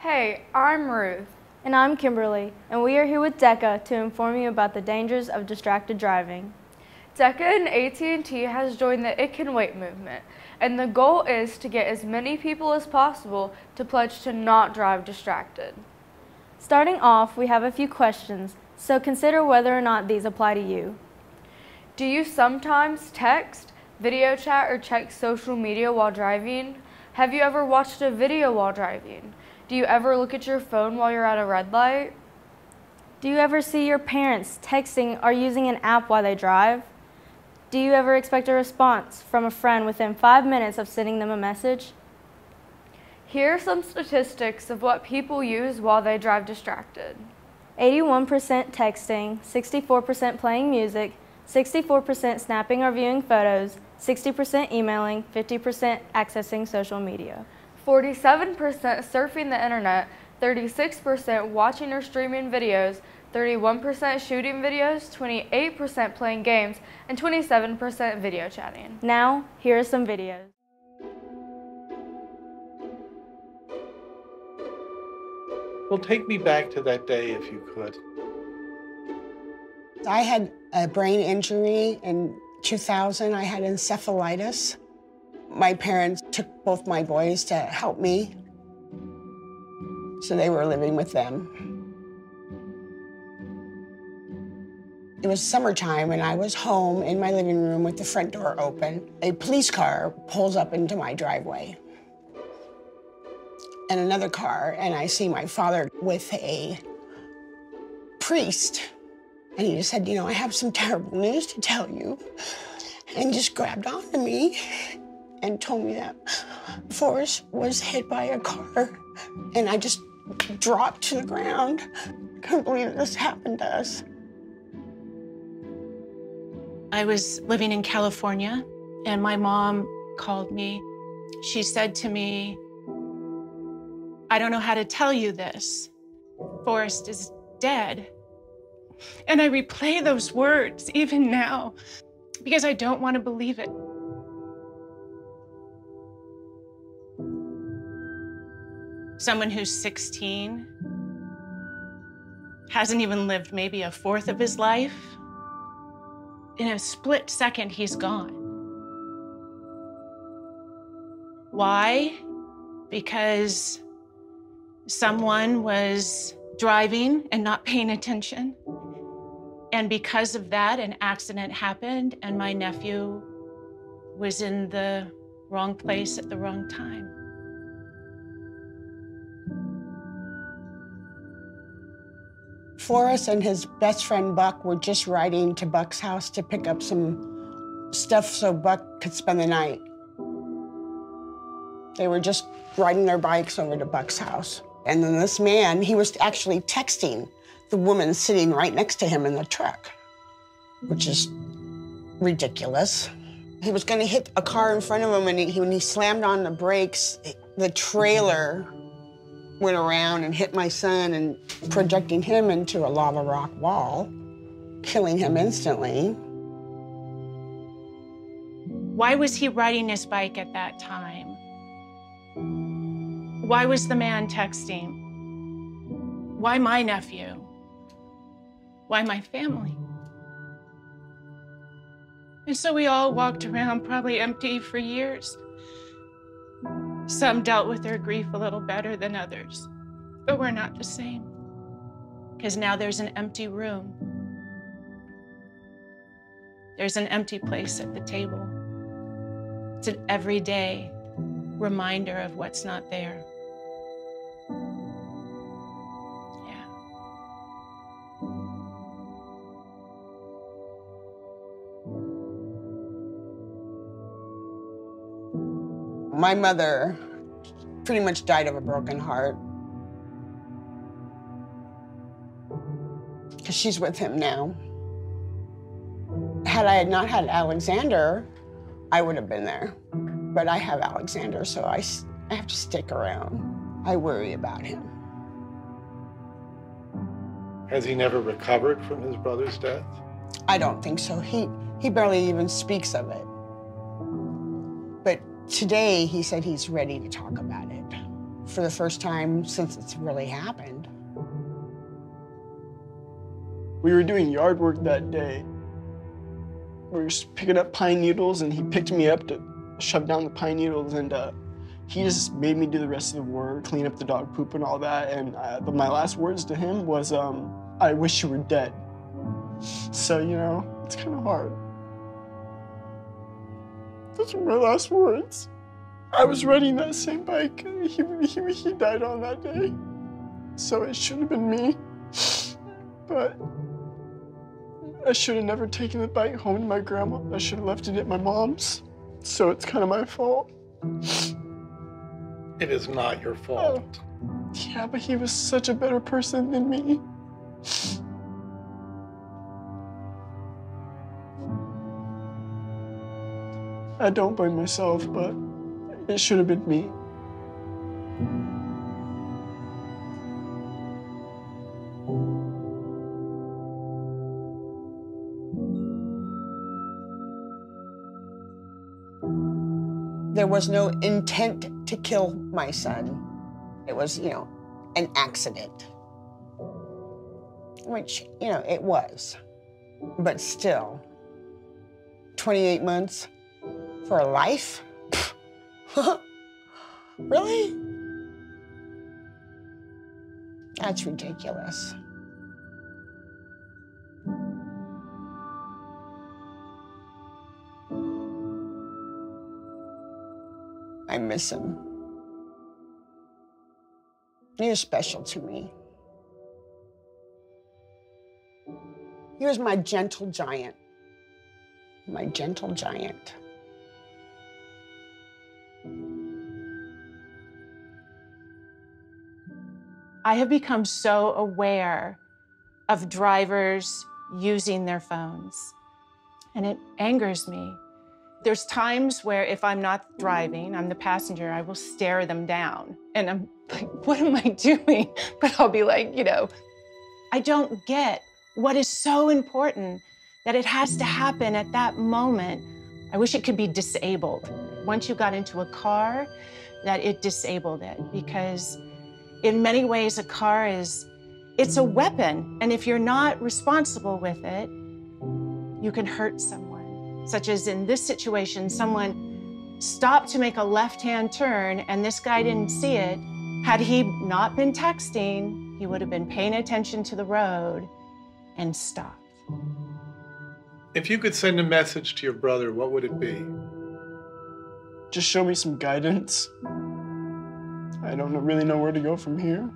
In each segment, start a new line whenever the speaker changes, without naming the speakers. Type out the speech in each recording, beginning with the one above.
Hey, I'm Ruth.
And I'm Kimberly, and we are here with DECA to inform you about the dangers of distracted driving.
DECA and AT&T has joined the It Can Wait movement, and the goal is to get as many people as possible to pledge to not drive distracted.
Starting off, we have a few questions, so consider whether or not these apply to you.
Do you sometimes text, video chat, or check social media while driving? Have you ever watched a video while driving? Do you ever look at your phone while you're at a red light?
Do you ever see your parents texting or using an app while they drive? Do you ever expect a response from a friend within 5 minutes of sending them a message?
Here are some statistics of what people use while they drive distracted.
81% texting, 64% playing music, 64% snapping or viewing photos, 60% emailing, 50% accessing social media.
47% surfing the internet, 36% watching or streaming videos, 31% shooting videos, 28% playing games, and 27% video chatting.
Now, here are some videos.
Well, take me back to that day if you could.
I had a brain injury in 2000. I had encephalitis. My parents took both my boys to help me, so they were living with them. It was summertime, and I was home in my living room with the front door open. A police car pulls up into my driveway, and another car, and I see my father with a priest. And he just said, you know, I have some terrible news to tell you, and just grabbed onto me and told me that Forrest was hit by a car, and I just dropped to the ground. Couldn't believe this happened to us.
I was living in California, and my mom called me. She said to me, I don't know how to tell you this. Forrest is dead. And I replay those words even now because I don't want to believe it. Someone who's 16 hasn't even lived maybe a fourth of his life. In a split second, he's gone. Why? Because someone was driving and not paying attention. And because of that, an accident happened, and my nephew was in the wrong place at the wrong time.
Forrest and his best friend Buck were just riding to Buck's house to pick up some stuff so Buck could spend the night. They were just riding their bikes over to Buck's house. And then this man, he was actually texting the woman sitting right next to him in the truck, which is ridiculous. He was gonna hit a car in front of him, and when he slammed on the brakes, the trailer went around and hit my son and projecting him into a lava rock wall, killing him instantly.
Why was he riding his bike at that time? Why was the man texting? Why my nephew? Why my family? And so we all walked around probably empty for years. Some dealt with their grief a little better than others, but we're not the same. Because now there's an empty room. There's an empty place at the table. It's an everyday reminder of what's not there. Yeah.
My mother pretty much died of a broken heart because she's with him now. Had I not had Alexander, I would have been there. But I have Alexander, so I have to stick around. I worry about him.
Has he never recovered from his brother's death?
I don't think so. He barely even speaks of it. But today, he said he's ready to talk about it. for the first time since it's really happened.
We were doing yard work that day. We were picking up pine needles, and he picked me up to shove down the pine needles, and he just made me do the rest of the work, clean up the dog poop and all that. And my last words to him was, I wish you were dead. So, you know, it's kind of hard. Those were my last words. I was riding that same bike. He died on that day. So it should have been me. But I should have never taken the bike home to my grandma. I should have left it at my mom's. So it's kind of my fault.
It is not your fault.
Yeah, but he was such a better person than me. I don't blame myself, but it should have been me.
There was no intent to kill my son. It was, you know, an accident. Which, you know, it was. But still, 28 months for a life? Really? That's ridiculous. I miss him. He was special to me. He was my gentle giant. My gentle giant.
I have become so aware of drivers using their phones, and it angers me. There's times where if I'm not driving, I'm the passenger, I will stare them down. And I'm like, what am I doing? But I'll be like, you know, I don't get what is so important that it has to happen at that moment. I wish it could be disabled. Once you got into a car, that it disabled it, because in many ways, a car it's a weapon. And if you're not responsible with it, you can hurt someone. Such as in this situation, someone stopped to make a left-hand turn and this guy didn't see it. Had he not been texting, he would have been paying attention to the road and stopped.
If you could send a message to your brother, what would it be?
Just show me some guidance. I don't really know where to go from here.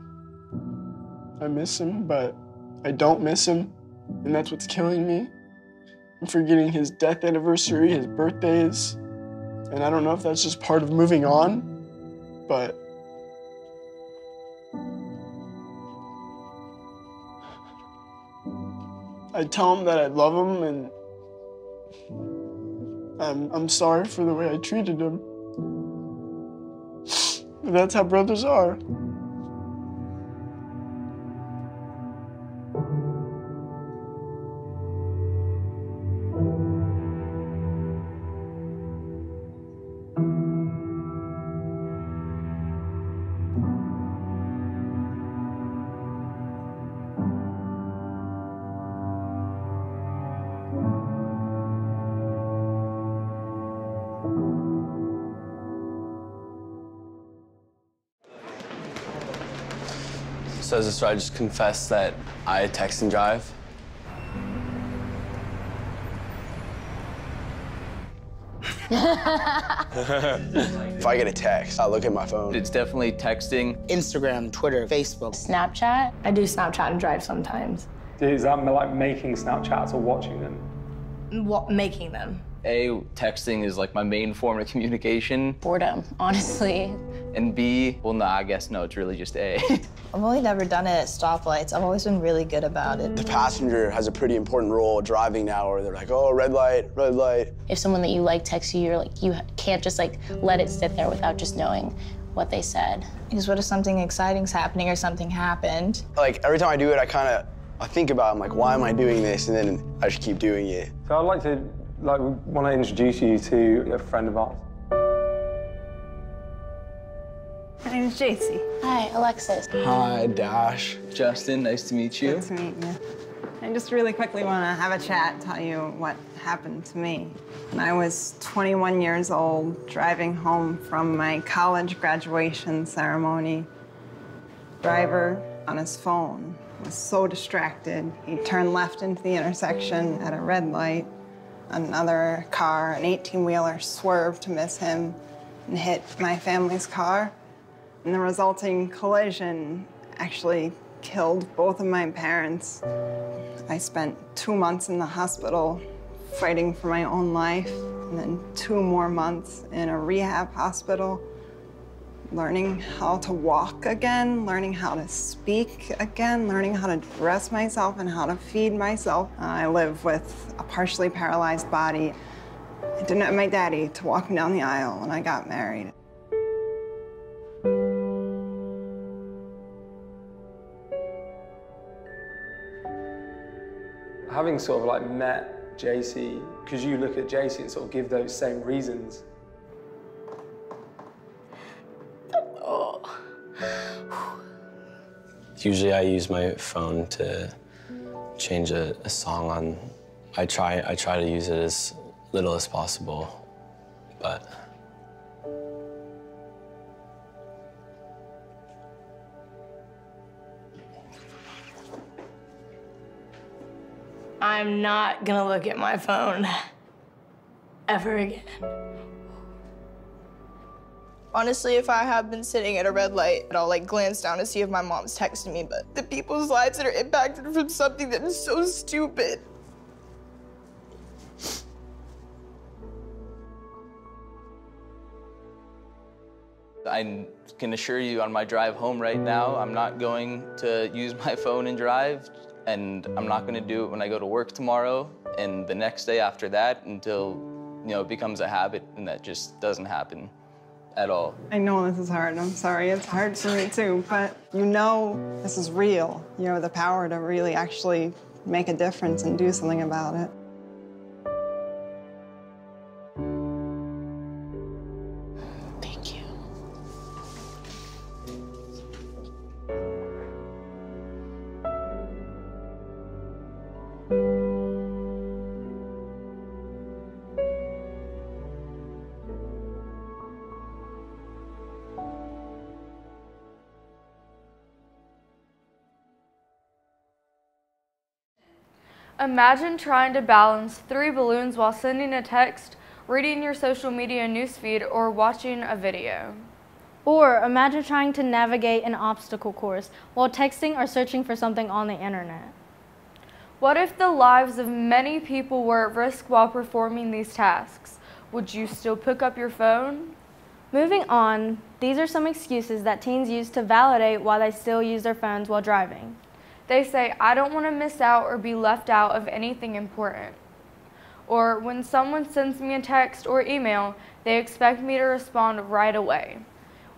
I miss him, but I don't miss him, and that's what's killing me. I'm forgetting his death anniversary, his birthdays, and I don't know if that's just part of moving on, but I tell him that I love him, and I'm sorry for the way I treated him. That's how brothers are.
So as a story, I just confess that I text and drive. If I get a text, I'll look at my phone.
It's definitely texting.
Instagram, Twitter, Facebook.
Snapchat. I do Snapchat and drive sometimes.
Is that like making Snapchats or watching them?
Making them.
A, texting is like my main form of communication.
Boredom, honestly.
And B, well, I guess no, it's really just A.
I've only never done it at stoplights. I've always been really good about it.
The passenger has a pretty important role driving now, where they're like, oh, red light, red light.
If someone that you like texts you, you're like, you can't just like let it sit there without just knowing what they said.
Because what if something exciting's happening or something happened?
Like every time I do it, I think about it, I'm like, why am I doing this? And then I just keep doing it.
So I'd like to, want to introduce you to a friend of ours.
My
name's JC.
Hi, Alexis.
Hi, Dash.
Justin, nice to meet you.
Good to meet you. I just really quickly want to have a chat, tell you what happened to me. When I was 21 years old, driving home from my college graduation ceremony, driver on his phone was so distracted, he turned left into the intersection at a red light. Another car, an 18-wheeler, swerved to miss him and hit my family's car. And the resulting collision actually killed both of my parents. I spent 2 months in the hospital fighting for my own life, and then 2 more months in a rehab hospital, learning how to walk again, learning how to speak again, learning how to dress myself and how to feed myself. I live with a partially paralyzed body. I didn't have my daddy to walk me down the aisle when I got married.
Having sort of like met JC, because you look at JC and sort of give those same reasons.
Usually I use my phone to change a song on. I try to use it as little as possible, but
I'm not gonna look at my phone ever again.
Honestly, if I have been sitting at a red light, I'll like glance down to see if my mom's texting me, but the people's lives that are impacted from something that is so stupid.
I can assure you on my drive home right now, I'm not going to use my phone and drive, and I'm not going to do it when I go to work tomorrow and the next day after that until, you know, it becomes a habit, and that just doesn't happen at all.
I know this is hard, I'm sorry, it's hard for me too, but you know this is real. You have the power to really actually make a difference and do something about it.
Thank you.
Imagine trying to balance 3 balloons while sending a text, reading your social media newsfeed, or watching a video.
Or imagine trying to navigate an obstacle course while texting or searching for something on the internet.
What if the lives of many people were at risk while performing these tasks? Would you still pick up your phone?
Moving on, these are some excuses that teens use to validate why they still use their phones while driving.
They say, I don't want to miss out or be left out of anything important. Or when someone sends me a text or email, they expect me to respond right away.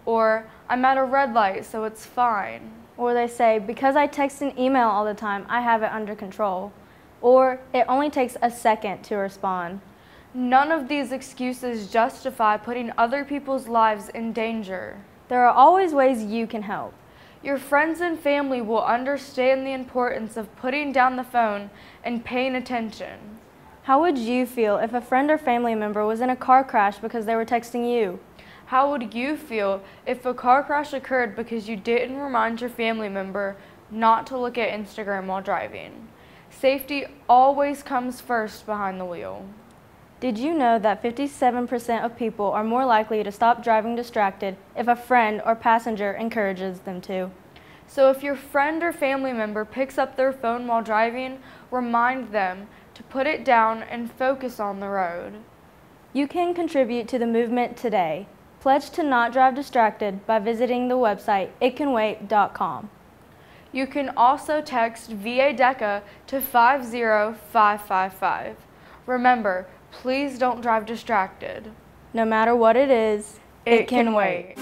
Or I'm at a red light, so it's fine.
Or they say, because I text and email all the time, I have it under control. Or it only takes a second to respond.
None of these excuses justify putting other people's lives in danger.
There are always ways you can help.
Your friends and family will understand the importance of putting down the phone and paying attention.
How would you feel if a friend or family member was in a car crash because they were texting you?
How would you feel if a car crash occurred because you didn't remind your family member not to look at Instagram while driving? Safety always comes first behind the wheel.
Did you know that 57% of people are more likely to stop driving distracted if a friend or passenger encourages them to?
So if your friend or family member picks up their phone while driving, remind them to put it down and focus on the road.
You can contribute to the movement today. Pledge to not drive distracted by visiting the website itcanwait.com.
You can also text VA DECA to 50555. Remember, please don't drive distracted.
No matter what it is,
it can wait.